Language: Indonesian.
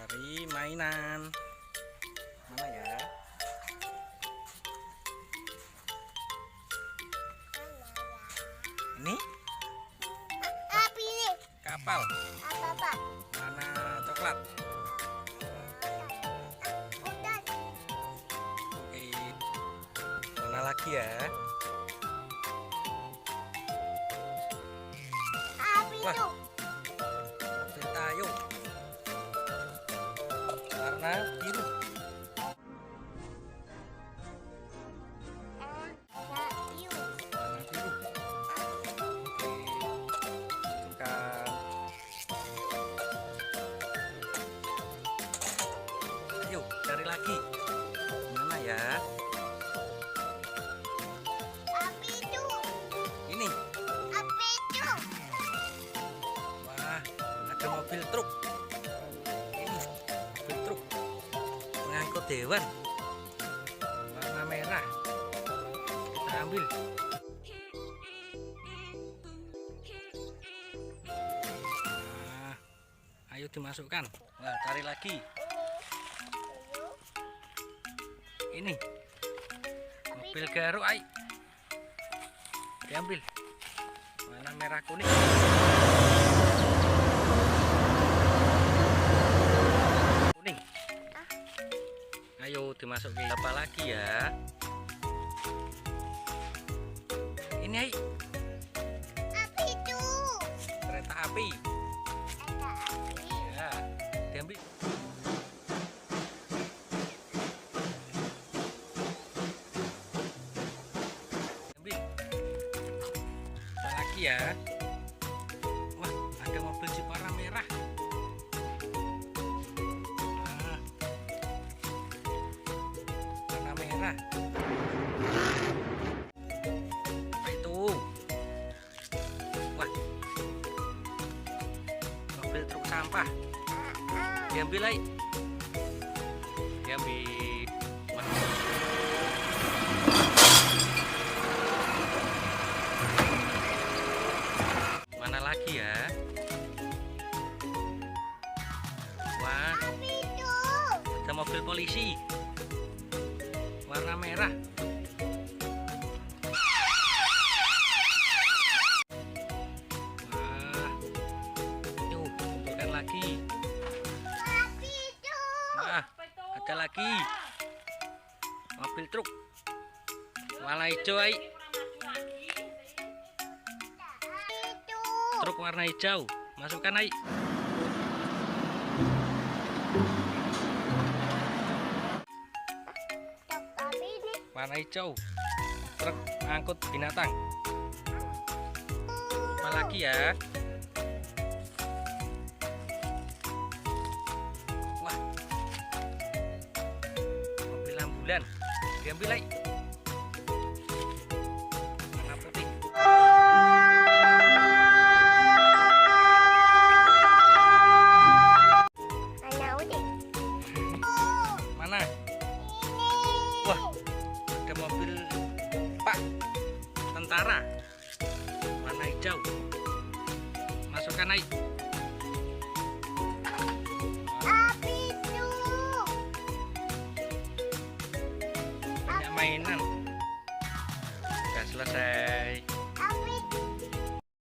Cari mainan. Mana ya? Ini Pilih kapal. apa? Mana coklat? Udah. Oke. Mana lagi ya? Wah. Itu. Mobil Tayo. Warna biru. Warna biru. Oke. Masukkan. Ayo, cari lagi. Mana ya? Itu. Ini. Itu. Wah, ada mobil truk. Ini mobil truk mengangkut hewan. Warna merah. Kita ambil. Nah, ayo dimasukkan. Nah, cari lagi. Ini mobil garuk, ay. Diambil. Warna merah kuning. Kuning. Ayo dimasukin apa lagi ya? Ini, ay. Itu. Kereta api. Ada api. Ya, diambil. Diambil. Apa lagi ya? Wah, ada mobil Jepara merah. Nah, warna merah. Apa itu? Wah, mobil truk sampah. Diambil, ay. Diambil. Wah. Mana lagi ya? Wah, Itu. ada mobil polisi. Warna merah. Wah. Yuk, kumpulkan lagi. Itu. Wah, ada lagi. Mobil truk. Warna hijau, ay. Itu. Truk warna hijau. Masukkan, ay. Tapi ini. Warna hijau. Truk angkut binatang. Apa lagi ya? Wah, mobil ambulan. Diambil, ay. Warna putih. Mana udah? Mana? Ini. Wah, ada mobil Pak tentara. Warna hijau. Masukkan, ay.